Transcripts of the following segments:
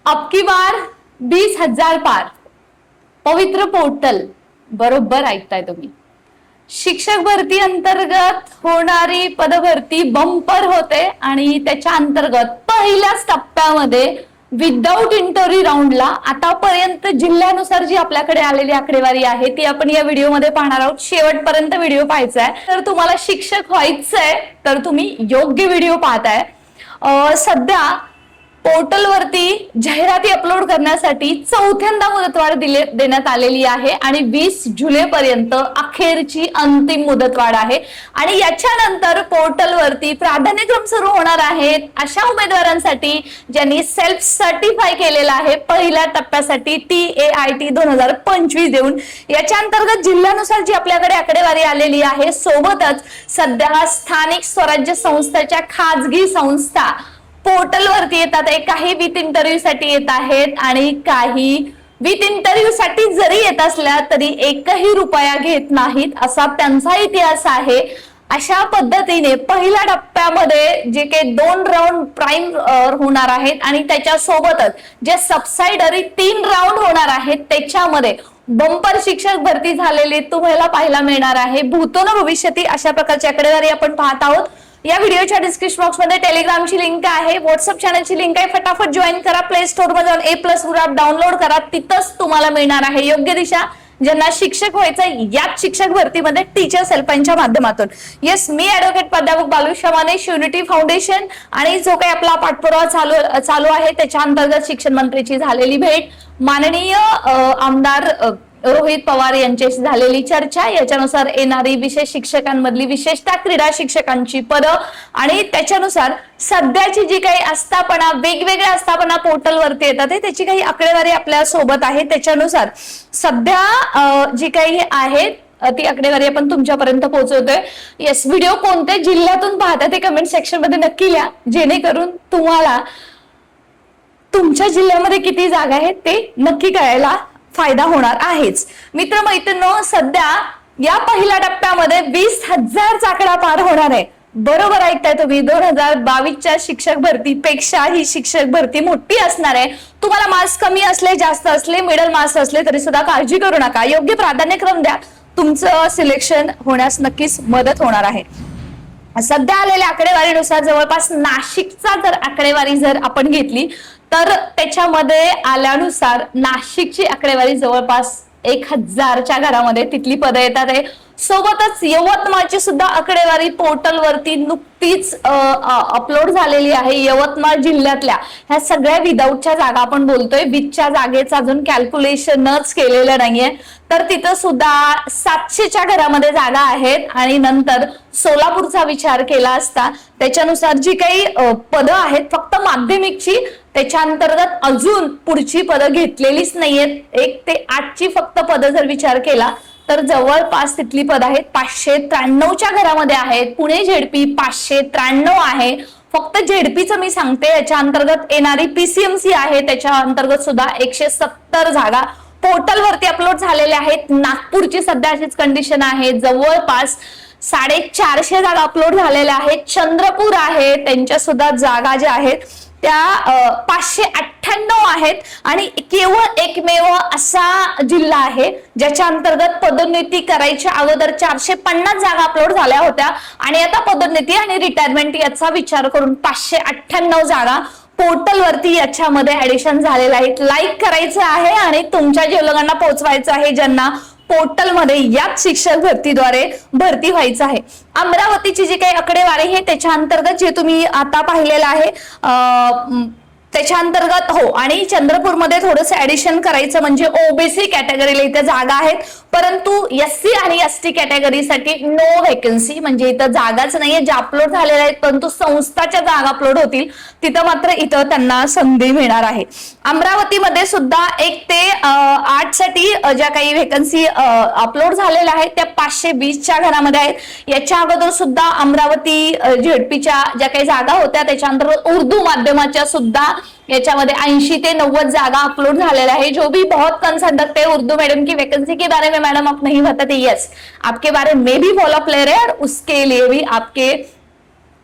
अब की बार 20,000 पार पवित्र पोर्टल. बरोबर ऐकताय तुम्ही. शिक्षक भरती अंतर्गत होणारी पदभरती बंपर होते आणि त्याच्या अंतर्गत पहिल्याच टप्प्यामध्ये विदाऊट इंटरव्ह्यू राऊंडला आतापर्यंत जिल्ह्यानुसार जी आपल्याकडे आलेली आकडेवारी आहे ती आपण या व्हिडिओमध्ये पाहणार आहोत. शेवटपर्यंत व्हिडिओ पाहायचा आहे. तर तुम्हाला शिक्षक व्हायचंय तर तुम्ही योग्य व्हिडिओ पाहताय. सध्या पोर्टलवरती जाहिराती अपलोड करण्यासाठी चौथ्यांदा मुदतवाढ देण्यात आलेली आहे आणि 20 जुलैपर्यंत अखेरची अंतिम मुदतवाढ आहे. आणि याच्यानंतर पोर्टलवरती प्राधान्यक्रम सुरू होणार आहेत अशा उमेदवारांसाठी ज्यांनी सेल्फ सर्टिफाय केलेला आहे पहिल्या टप्प्यासाठी TAIT 2025 देऊन. याच्या अंतर्गत जिल्ह्यानुसार जी आपल्याकडे आकडेवारी आलेली आहे, सोबतच सध्या स्थानिक स्वराज्य संस्थांच्या खाजगी संस्था पोर्टलवरती येतात. काही विथ इंटरव्ह्यू साठी येत आहेत आणि काही विथ इंटरव्ह्यू साठी जरी येत असल्या तरी एकही रुपया घेत नाहीत असा त्यांचा इतिहास आहे. अशा पद्धतीने पहिल्या टप्प्यामध्ये जे काही 2 राऊंड प्राइम होणार आहेत आणि त्याच्या सोबतच जे सबसाइडरी 3 राऊंड होणार आहेत त्याच्यामध्ये बंपर शिक्षक भरती झालेली तुम्हाला पाहायला मिळणार आहे. भूतो न भविष्यती अशा प्रकारची आकडेवारी आपण पाहत आहोत. या व्हिडिओच्या डिस्क्रिप्शन बॉक्स मध्ये टेलिग्रामची लिंक आहे, व्हॉट्सअप चॅनलची लिंक आहे. फटाफट जॉईन करा. प्ले स्टोर मध्ये जाऊन A+ गुरु ॲप डाउनलोड करा. तिथंच तुम्हाला मिळणार आहे योग्य दिशा. ज्यांना शिक्षक व्हायचं याच शिक्षक भरतीमध्ये टीचर्स हेल्पलाईनच्या माध्यमातून. येस, मी ऍडव्होकेट प्राध्यापक बालुशा मानेश, युनिटी फाउंडेशन आणि जो काही आपला पाठपुरावा चालू आहे त्याच्या अंतर्गत शिक्षण मंत्रीची झालेली भेट, माननीय आमदार रोहित पवार यांच्याशी झालेली चर्चा, याच्यानुसार येणारी विशेष शिक्षकांमधली विशेषतः क्रीडा शिक्षकांची पदं आणि त्याच्यानुसार सध्याची जी काही आस्थापना वेगवेगळ्या आस्थापना पोर्टलवरती येतात त्याची काही आकडेवारी आपल्या सोबत आहे. त्याच्यानुसार सध्या जी काही आहे ती आकडेवारी आपण तुमच्यापर्यंत पोहोचवतोय. येस, व्हिडिओ कोणत्या जिल्ह्यातून पाहता ते कमेंट सेक्शन मध्ये नक्की लिहा, जेणेकरून तुम्हाला तुमच्या जिल्ह्यामध्ये किती जागा आहेत ते नक्की कळायला फायदा होणार आहेच. मित्र मैत्रिणींनो, सध्या या पहिल्या टप्प्यामध्ये 20,000 आकडा पार होणार आहे. बरोबर ऐकताय तुम्ही. 2022च्या शिक्षक भरतीपेक्षा ही शिक्षक भरती मोठी असणार आहे. तुम्हाला मार्क्स कमी असले, जास्त असले, मिडल मार्क्स असले तरी सुद्धा काळजी करू नका. योग्य प्राधान्यक्रम द्या. तुमचं सिलेक्शन होण्यास नक्कीच मदत होणार आहे. सध्या आलेल्या आकडेवारीनुसार जवळपास नाशिकचा जर आकडेवारी जर आपण घेतली तर त्याच्यामध्ये आल्यानुसार नाशिकची आकडेवारी जवळपास 1,000च्या घरामध्ये तिथली पदं येतात आहे. सोबतच यवतमाळची सुद्धा आकडेवारी पोर्टलवरती नुकतीच अपलोड झालेली आहे. यवतमाळ जिल्ह्यातल्या ह्या सगळ्या विदाऊटच्या जागा आपण बोलतोय, विथच्या जागेचं अजून कॅल्क्युलेशनच केलेलं नाहीये. तर तिथं सुद्धा 700च्या घरामध्ये जागा आहेत. आणि नंतर सोलापूरचा विचार केला असता त्याच्यानुसार जी काही पदं आहेत फक्त माध्यमिकची, त्याच्या अंतर्गत अजून पुढची पदं घेतलेलीच नाहीयेत. 1 ते 8ची फक्त पदं जर विचार केला तर जवळपास तिथली पद आहेत 593च्या घरामध्ये आहेत. पुणे झेडपी 593 आहे. फक्त झेडपीचं मी सांगते. याच्या अंतर्गत येणारी PCMC आहे, त्याच्या अंतर्गत सुद्धा 170 जागा पोर्टलवरती अपलोड झालेल्या आहेत. नागपूरची सध्या अशीच कंडिशन आहे, जवळपास 450 जागा अपलोड झालेल्या आहेत. चंद्रपूर आहे, त्यांच्या सुद्धा जागा ज्या आहेत त्या 598 आहेत. आणि केवळ एकमेव असा जिल्हा आहे ज्याच्या अंतर्गत पदोन्नती करायच्या अगोदर 450 जागा अपलोड झाल्या होत्या आणि आता पदोन्नती आणि रिटायरमेंट याचा विचार करून 598 जागा पोर्टलवरती याच्यामध्ये ऍडिशन झालेलं आहे. लाईक करायचं आहे आणि तुमच्या जीवलगांना पोहोचवायचं आहे ज्यांना पोर्टलमध्ये याच शिक्षक भरतीद्वारे भरती व्हायचं आहे. अमरावतीची जी काही आकडेवारी आहे त्याच्या अंतर्गत जे तुम्ही आता पाहिलेलं आहे त्याच्या अंतर्गत हो. आणि चंद्रपूरमध्ये थोडंसं ऍडिशन करायचं म्हणजे ओबीसी कॅटेगरीला इथे जागा आहेत, परंतु SC आणि ST कॅटेगरीसाठी नो व्हेकन्सी, म्हणजे इथं जागाच नाहीये. ज्या अपलोड झालेल्या आहेत परंतु संस्थाच्या जागा अपलोड होतील तिथं मात्र इथं त्यांना संधी मिळणार आहे. अमरावतीमध्ये सुद्धा 1 ते 8 साठी ज्या काही व्हेकन्सी अपलोड झालेल्या आहेत त्या 520च्या घरामध्ये आहेत. याच्या अगोदर सुद्धा अमरावती झेडपीच्या ज्या काही जागा होत्या त्याच्या अंतर्गत उर्दू माध्यमाच्या सुद्धा याच्यामध्ये 80 ते 90 जागा अपलोड झालेला है। जो भी बहुत कंसर्न रखते हैं उर्दू मीडियम की वैकेंसी के बारे में मैडम आप नहीं बताते, यस आपके बारे में भी फॉलो अप ले रहे हैं और उसके लिए भी आपके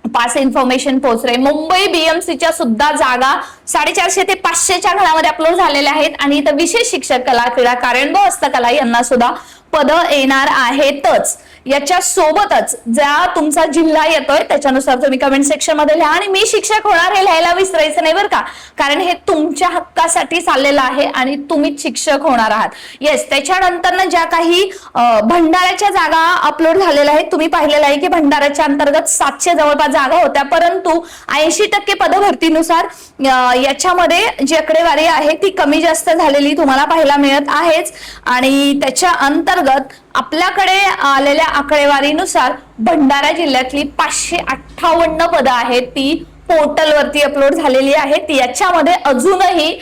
पास इन्फॉर्मेशन पोहोचले. मुंबई बीएमसीच्या सुद्धा जागा 450 ते 500च्या घरामध्ये अपलोड झालेल्या आहेत. आणि इथं विशेष शिक्षक कला, क्रीडा, कार्यानुभव, हस्तकला यांना सुद्धा पद येणार आहेतच. याच्या सोबतच ज्या तुमचा जिल्हा येतोय त्याच्यानुसार तुम्ही कमेंट सेक्शन मध्ये लिहा. आणि मी शिक्षक होणार हे लिहायला विसरायचं नाही बरं का, कारण हे तुमच्या हक्कासाठी चाललेलं आहे आणि तुम्ही शिक्षक होणार आहात. येस, त्याच्यानंतर ज्या काही भंडाऱ्याच्या जागा अपलोड झालेल्या आहेत, तुम्ही पाहिलेलं आहे की भंडाऱ्याच्या अंतर्गत 700 जवळपास जागा होत्या, परंतु 80% पदभरतीनुसार याच्यामध्ये जी आकडेवारी आहे ती कमी जास्त झालेली तुम्हाला पाहायला मिळत आहेच. आणि त्याच्या अंतर्गत आपल्याकडे आलेल्या आकडेवारीनुसार भंडारा जिल्ह्यातली 558 पदं आहेत ती पोर्टलवरती अपलोड झालेली आहेत. याच्यामध्ये अजूनही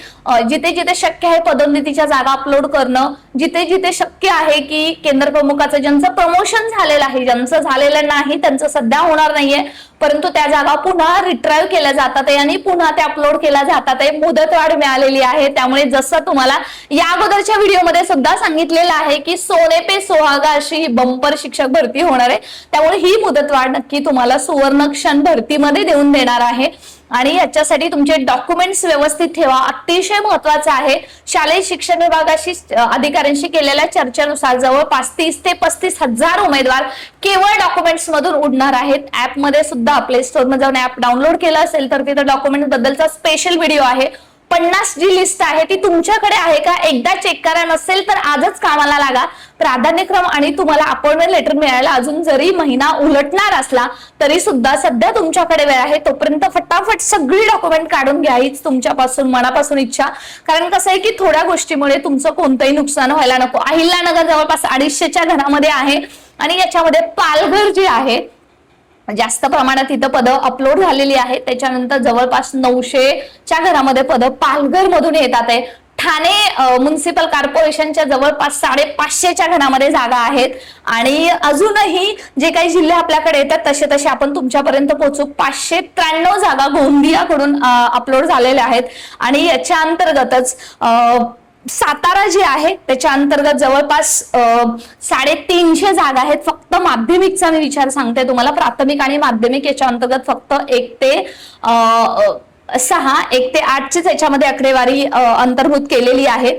जिथे जिथे शक्य आहे पदोन्नतीच्या जागा अपलोड करणं, जिथे जिथे शक्य आहे की केंद्र प्रमुखाचं ज्यांचं प्रमोशन झालेलं आहे, ज्यांचं झालेलं नाही त्यांचं सध्या होणार नाहीये, परंतु त्या जागा पुन्हा रिट्राईव्ह केल्या जातात आणि पुन्हा त्या अपलोड केल्या जातात. मुदतवाढ मिळालेली आहे. त्यामुळे जसं तुम्हाला या अगोदरच्या व्हिडिओमध्ये सुद्धा सांगितलेलं आहे की सोने पे सुहागा अशी ही बंपर शिक्षक भरती होणार आहे. त्यामुळे ही मुदतवाढ नक्की तुम्हाला सुवर्ण क्षण भरतीमध्ये देऊन देणार आहे. आणि याच्यासाठी तुमचे डॉक्युमेंट्स व्यवस्थित ठेवा, अतिशय महत्वाचं आहे. शालेय शिक्षण विभागाशी अधिकाऱ्यांशी केलेल्या चर्चेनुसार जवळपास 30 ते 35 हजार उमेदवार केवळ डॉक्युमेंट्स मधून उडणार आहेत. ऍपमध्ये सुद्धा प्ले स्टोर मध्ये जाऊन ऍप डाउनलोड केलं असेल तर तिथं डॉक्युमेंट बद्दलचा स्पेशल व्हिडिओ आहे. 50 जी लिस्ट आहे ती तुमच्याकडे आहे का एकदा चेक करा, नसेल तर आजच कामाला लागा. प्राधान्यक्रम आणि तुम्हाला अपॉइंटमेंट लेटर मिळायला अजून जरी महिना उलटणार असला तरी सुद्धा सध्या तुमच्याकडे वेळ आहे. तोपर्यंत फटाफट सगळी डॉक्युमेंट काढून घ्या, हीच तुमच्यापासून मनापासून इच्छा. कारण कसं आहे की थोड्या गोष्टीमुळे तुमचं कोणतंही नुकसान व्हायला नको. अहिल्यानगर जवळपास 250च्या घरामध्ये आहे आणि याच्यामध्ये पालघर जे आहे जास्त प्रमाणात इथं पदं अपलोड झालेली आहेत. त्याच्यानंतर जवळपास 900च्या घरामध्ये पदं पालघर मधून येतात आहे. ठाणे म्युनिसिपल कॉर्पोरेशनच्या जवळपास 550च्या घरामध्ये जागा आहेत. आणि अजूनही जे काही जिल्हे आपल्याकडे येतात तसे तसे आपण तुमच्यापर्यंत पोहोचू. 593 जागा गोंदियाकडून अपलोड झालेल्या आहेत. आणि याच्या अंतर्गतच सातारा जे आहे त्याच्या अंतर्गत जवळपास 350 जागा आहेत. फक्त माध्यमिकचा मी विचार सांगते तुम्हाला, प्राथमिक आणि माध्यमिक याच्या अंतर्गत फक्त 1 ते 6, 1 ते 8 याच्यामध्ये आकडेवारी अंतर्भूत केलेली आहे.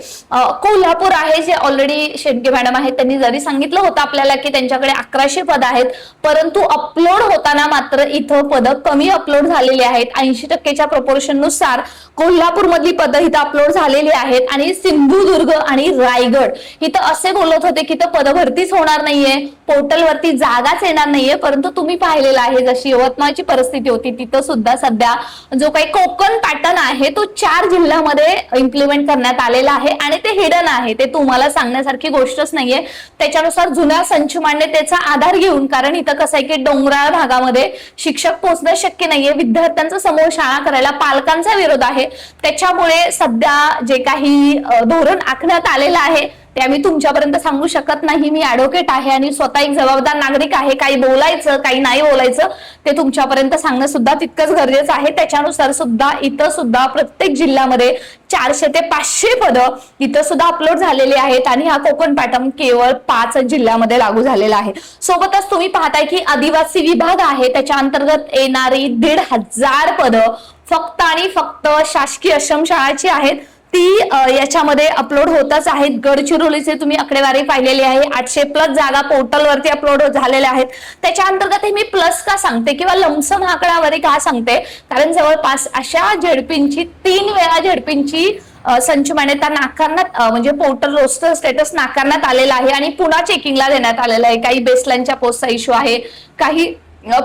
कोल्हापूर आहे जे ऑलरेडी शेटगे मॅडम आहेत त्यांनी जरी सांगितलं होतं आपल्याला की त्यांच्याकडे 1100 पद आहेत, परंतु अपलोड होताना मात्र इथं पदं कमी अपलोड झालेली आहेत. 80%च्या प्रपोर्शन नुसार कोल्हापूर मधली पदं इथं अपलोड झालेली आहेत. आणि सिंधुदुर्ग आणि रायगड इथं असे बोलत होते की इथं पदभरतीच होणार नाहीये, पोर्टलवरती जागाच येणार नाहीये, परंतु तुम्ही पाहिलेलं आहे जशी यवतमाळची परिस्थिती होती तिथं सुद्धा सध्या जो काही कोकण पॅटर्न आहे तो 4 जिल्ह्यामध्ये इम्प्लिमेंट करण्यात आलेला आहे. आणि ते हिडन आहे, ते तुम्हाला सांगण्यासारखी गोष्टच नाहीये. त्याच्यानुसार जुन्या संच मान्यतेचा आधार घेऊन, कारण इथं कसं आहे की डोंगराळ भागामध्ये शिक्षक पोहोचणं शक्य नाहीये, विद्यार्थ्यांचा समूह शाळा करायला पालकांचा विरोध आहे. त्याच्यामुळे सध्या जे काही धोरण आखण्यात आलेलं आहे ते आम्ही तुमच्यापर्यंत सांगू शकत नाही. मी ऍडव्होकेट आहे आणि स्वतः एक जबाबदार नागरिक आहे. काही बोलायचं काही नाही बोलायचं ते तुमच्यापर्यंत सांगणं सुद्धा तितकंच गरजेचं आहे. त्याच्यानुसार सुद्धा इथं सुद्धा प्रत्येक जिल्ह्यामध्ये 400 ते 500 पदं इथं सुद्धा अपलोड झालेली आहेत. आणि हा कोकण पॅटर्न केवळ 5 जिल्ह्यामध्ये लागू झालेला आहे. सोबतच तुम्ही पाहताय की आदिवासी विभाग आहे त्याच्या अंतर्गत येणारी 1,500 पदं फक्त आणि फक्त शासकीय आश्रमशाळाची आहेत, ती याच्यामध्ये अपलोड होतच आहेत. गडचिरोलीचे तुम्ही आकडेवारी पाहिलेली आहे, 800+ जागा पोर्टलवरती अपलोड झालेल्या आहेत. त्याच्या अंतर्गत मी प्लस का सांगते किंवा लमसम आकडावारी का सांगते, कारण जवळपास अशा झेडपींची 3 वेळा झेडपींची संच मान्यता नाकारण्यात म्हणजे पोर्टल रोस्टर स्टेटस नाकारण्यात आलेला आहे आणि पुन्हा चेकिंगला देण्यात आलेला आहे. काही बेसलाईनच्या पोस्टचा इश्यू आहे, काही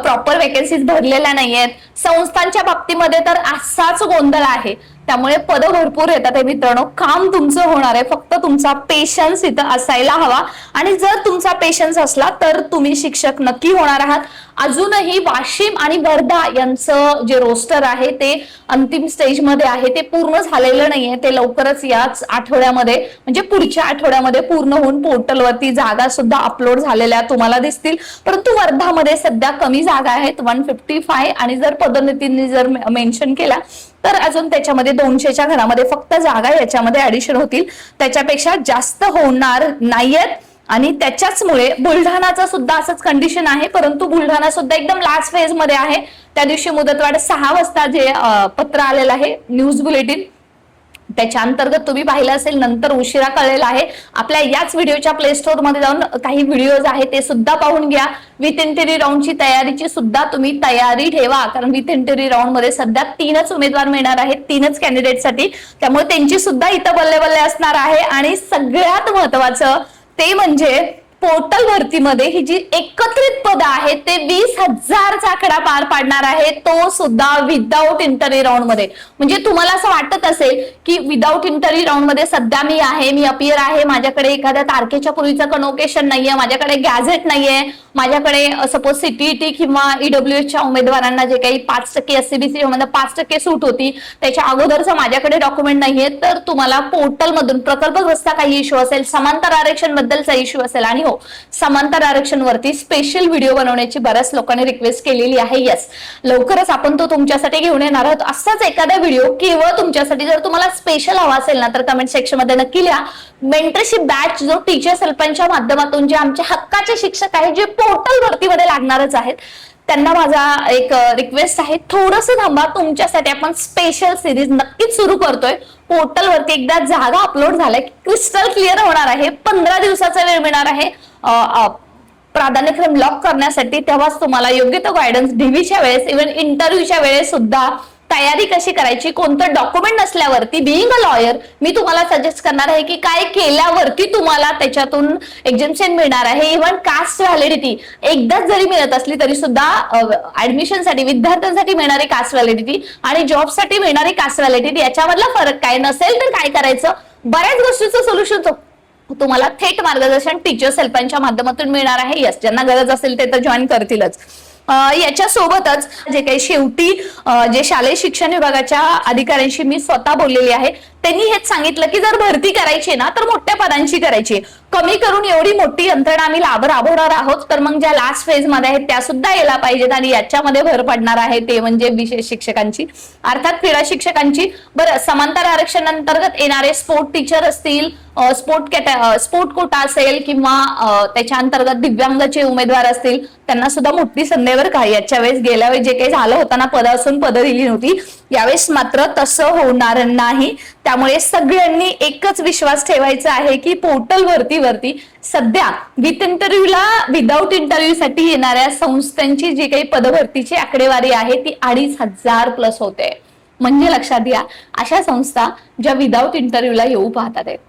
प्रॉपर वेकेन्सीज भरलेल्या नाहीयेत. संस्थांच्या बाबतीमध्ये तर असाच गोंधळ आहे. त्यामुळे पदं भरपूर येतात मित्रांनो, काम तुमचं होणार आहे, फक्त तुमचा पेशन्स इथं असायला हवा. आणि जर तुमचा पेशन्स असला तर तुम्ही शिक्षक नक्की होणार आहात. अजूनही वाशिम आणि वर्धा यांचं जे रोस्टर आहे ते अंतिम स्टेजमध्ये आहे, ते पूर्ण झालेलं नाहीये. ते लवकरच याच आठवड्यामध्ये म्हणजे पुढच्या आठवड्यामध्ये पूर्ण होऊन पोर्टलवरती जागा सुद्धा अपलोड झालेल्या तुम्हाला दिसतील. परंतु वर्धामध्ये सध्या कमी जागा आहेत, 155. आणि जर पदोन्नतींनी जर मेन्शन केला तर अजून त्याच्यामध्ये 200च्या घरामध्ये फक्त जागा याच्यामध्ये ऍडिशन होतील, त्याच्यापेक्षा जास्त होणार नाहीयेत. आणि त्याच्याचमुळे बुलढाणाचं सुद्धा असंच कंडिशन आहे, परंतु बुलढाणा सुद्धा एकदम लास्ट फेज मध्ये आहे. त्या दिवशी मुदतवाढ 6 वाजता जे पत्र आलेलं आहे न्यूज बुलेटिन, त्याच्या अंतर्गत तुम्ही पाहिलं असेल, नंतर उशिरा कळलेला आहे. आपल्या याच व्हिडिओच्या प्ले स्टोर मध्ये जाऊन काही व्हिडिओज आहेत ते सुद्धा पाहून घ्या. विथ इंटरव्ह्यू राऊंडची तयारीची सुद्धा तुम्ही तयारी ठेवा, कारण विथ इंटरव्ह्यू राऊंड मध्ये सध्या 3च उमेदवार मिळणार आहेत, 3च कॅन्डिडेटसाठी, त्यामुळे त्यांची सुद्धा इथं बल्ले बल्ले असणार आहे. आणि सगळ्यात महत्वाचं ते म्हणजे पोर्टल भरतीमध्ये ही जी एकत्रित पद आहेत ते 20,000चा आकडा पार पाडणार आहे, तो सुद्धा विदाऊट इंटरव्ह्यू राऊंड मध्ये. म्हणजे तुम्हाला असं वाटत असेल की विदाऊट इंटरव्ह्यू राऊंड मध्ये सध्या मी आहे, मी अपियर आहे, माझ्याकडे एखाद्या तारखेच्या पूर्वीचं कन्व्होकेशन नाहीये, माझ्याकडे गॅझेट नाहीये, माझ्याकडे सपोज सीटीईटी किंवा ईडब्ल्यूएसच्या उमेदवारांना जे काही 5% एससीबीसी मध्ये 5% सूट होती त्याच्या अगोदरचं माझ्याकडे डॉक्युमेंट नाहीये, तर तुम्हाला पोर्टल मधून प्रकल्पग्रस्त काही इश्यू असेल, समांतर आरक्षण बद्दलचा इश्यू असेल, आणि हो, समांतर आरक्षण वरती स्पेशल व्हिडिओ बनवण्याची बऱ्याच लोकांनी रिक्वेस्ट केलेली आहे. येस, लवकरच आपण तो तुमच्यासाठी घेऊन येणार आहोत. असाच एखादा व्हिडिओ केवळ तुमच्यासाठी. जर तुम्हाला स्पेशल हवा असेल ना तर कमेंट सेक्शन मध्ये नक्की लिहा. मेंटरशिप बॅच जो टीचर्स हेल्पच्या माध्यमातून जे आमचे हक्काचे शिक्षक आहेत, जे पोर्टल भरतीमध्ये लागणारच आहेत, त्यांना माझा एक रिक्वेस्ट आहे, थोडंसं थांबा, तुमच्यासाठी आपण स्पेशल सिरीज नक्कीच सुरू करतोय. पोर्टल वरती एकदा जागा अपलोड झालाय, क्रिस्टल क्लिअर होणार आहे, 15 दिवसाचा वेळ मिळणार आहे प्राधान्यक्रम लॉक करण्यासाठी. तेव्हाच तुम्हाला योग्य तो गायडन्स डीव्हीच्या वेळेस, इव्हन इंटरव्ह्यूच्या वेळेस सुद्धा तयारी कशी करायची, कोणतं डॉक्युमेंट नसल्यावरती, बिईंग अ लॉयर, मी तुम्हाला सजेस्ट करणार आहे की काय केल्यावरती तुम्हाला त्याच्यातून एक्झम्पशन मिळणार आहे. इव्हन कास्ट व्हॅलिडिटी एकदाच जरी मिळत असली तरी सुद्धा ऍडमिशनसाठी विद्यार्थ्यांसाठी मिळणारी कास्ट व्हॅलिडिटी आणि जॉबसाठी मिळणारी कास्ट व्हॅलिडिटी याच्यामधला फरक काय, नसेल तर काय करायचं, बऱ्याच गोष्टीचं सोल्युशन तुम्हाला थेट मार्गदर्शन टीचर्स हेल्पच्या माध्यमातून मिळणार आहे. यस, ज्यांना गरज असेल ते तर जॉईन करतीलच. याच्या सोबतच जे काही शेवटी जे शालेय शिक्षण विभागाच्या अधिकाऱ्यांशी मी स्वतः बोललेली आहे, त्यांनी हेच सांगितलं की जर भरती करायची ना तर मोठ्या पदांची करायची, कमी करून एवढी मोठी यंत्रणा आम्ही राबवणार आहोत, तर मग ज्या लास्ट फेज मध्ये आहेत त्या सुद्धा यायला पाहिजेत. आणि याच्यामध्ये भर पडणार आहे ते म्हणजे विशेष शिक्षकांची, अर्थात क्रीडा शिक्षकांची. बरं, समांतर आरक्षण अंतर्गत येणारे स्पोर्ट टीचर असतील, स्पोर्ट कोटा असेल, किंवा त्याच्या अंतर्गत दिव्यांगाचे उमेदवार असतील, त्यांना सुद्धा मोठी संधी बरं का. याच्या वेळेस गेल्या वेळेस जे काही झालं होतं ना, पद असून पद दिली नव्हती, यावेळेस मात्र तसं होणार नाही. त्यामुळे सगळ्यांनी एकच विश्वास ठेवायचा आहे की पोर्टल भरतीवरती सध्या विथ इंटरव्ह्यूला विदाऊट इंटरव्ह्यू साठी येणाऱ्या संस्थांची जी काही पदभरतीची आकडेवारी आहे ती 2,500 प्लस होते. म्हणजे लक्षात घ्या, अशा संस्था ज्या विदाऊट इंटरव्ह्यूला येऊ पाहतात आहेत.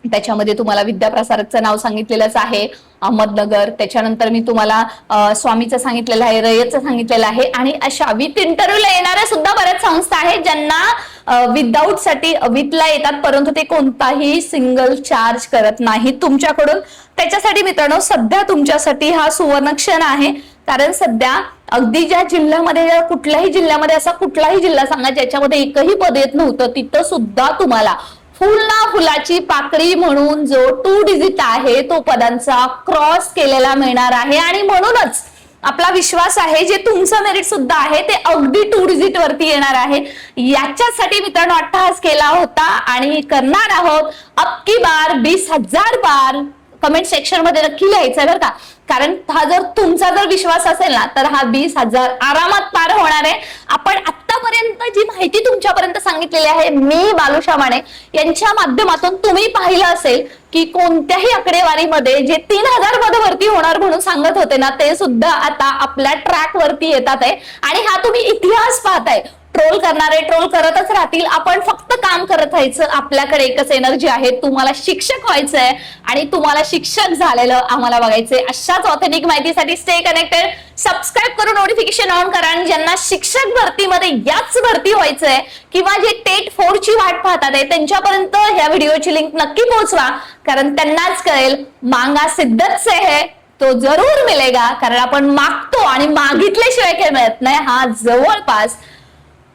त्याच्यामध्ये तुम्हाला विद्याप्रसारकचं नाव सांगितलेलंच आहे, अहमदनगर, त्याच्यानंतर मी तुम्हाला स्वामीचं सांगितलेलं आहे, रयतचं सांगितलेलं आहे, आणि अशा विथ इंटरव्ह्यूला येणाऱ्या सुद्धा बऱ्याच संस्था आहेत ज्यांना विदाऊट साठी विथला येतात, परंतु ते कोणताही सिंगल चार्ज करत नाही तुमच्याकडून. त्याच्यासाठी मित्रांनो सध्या तुमच्यासाठी हा सुवर्ण क्षण आहे, कारण सध्या अगदी ज्या जिल्ह्यामध्ये, कुठल्याही जिल्ह्यामध्ये असा कुठलाही जिल्हा सांगा ज्याच्यामध्ये एकही पद येत नव्हतं, तिथं सुद्धा तुम्हाला फुल ना फुलाची पाकळी म्हणून जो 2 डिजिट आहे तो पदांचा क्रॉस केलेला मिळणार आहे. आणि म्हणूनच आपला विश्वास आहे, जे तुमचं मेरिट सुद्धा आहे ते अगदी 2 डिजिट वरती येणार आहे. याच्यासाठी मित्रांनो अट्टहास केला होता आणि करणार आहोत. अब की बार 20,000 पार. कमेंट सेक्शन मध्ये नक्की लिहायचं बरं का, कारण हा जर तुमचा जर विश्वास असेल ना तर हा 20,000 आरामात पार होणार आहे. आपण आतापर्यंत जी माहिती तुमच्यापर्यंत सांगितलेली आहे, मी बालुशा माने यांच्या माध्यमातून तुम्ही पाहिलं असेल की कोणत्याही आकडेवारीमध्ये जे 3,000 पदभरती होणार म्हणून सांगत होते ना, ते सुद्धा आता आपल्या ट्रॅक वरती येतात आहे. आणि हा तुम्ही इतिहास पाहताय. ट्रोल करणारे ट्रोल करतच राहतील, आपण फक्त काम करत राहायचं. आपल्याकडे एकच एनर्जी आहे, तुम्हाला शिक्षक व्हायचंय आणि तुम्हाला शिक्षक झालेलं आम्हाला बघायचंय. अशाच ऑथेंटिक माहितीसाठी स्टे कनेक्टेड, सबस्क्राईब करून नोटिफिकेशन ऑन करा. आणि ज्यांना शिक्षक भरतीमध्ये याच भरती व्हायचंय किंवा जे टेट 4 ची वाट पाहतात आहे त्यांच्यापर्यंत ह्या व्हिडिओची लिंक नक्की पोहोचवा, कारण त्यांनाच कळेल मांगा सिद्धत से है तो जरूर मिलेगा. कारण आपण मागतो आणि मागितल्याशिवाय काही मिळत नाही. हा जवळपास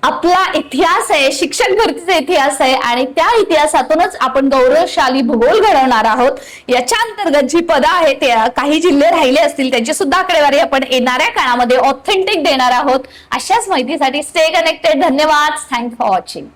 आपला इतिहास आहे, शिक्षक भरतीचा इतिहास आहे, आणि त्या इतिहासातूनच आपण गौरवशाली भूगोल घडवणार आहोत. याच्या अंतर्गत जी पदं आहेत, काही जिल्हे राहिले असतील त्यांची सुद्धा आकडेवारी आपण येणाऱ्या काळामध्ये ऑथेंटिक देणार आहोत. अशाच माहितीसाठी स्टे कनेक्टेड. धन्यवाद. Thanks for watching.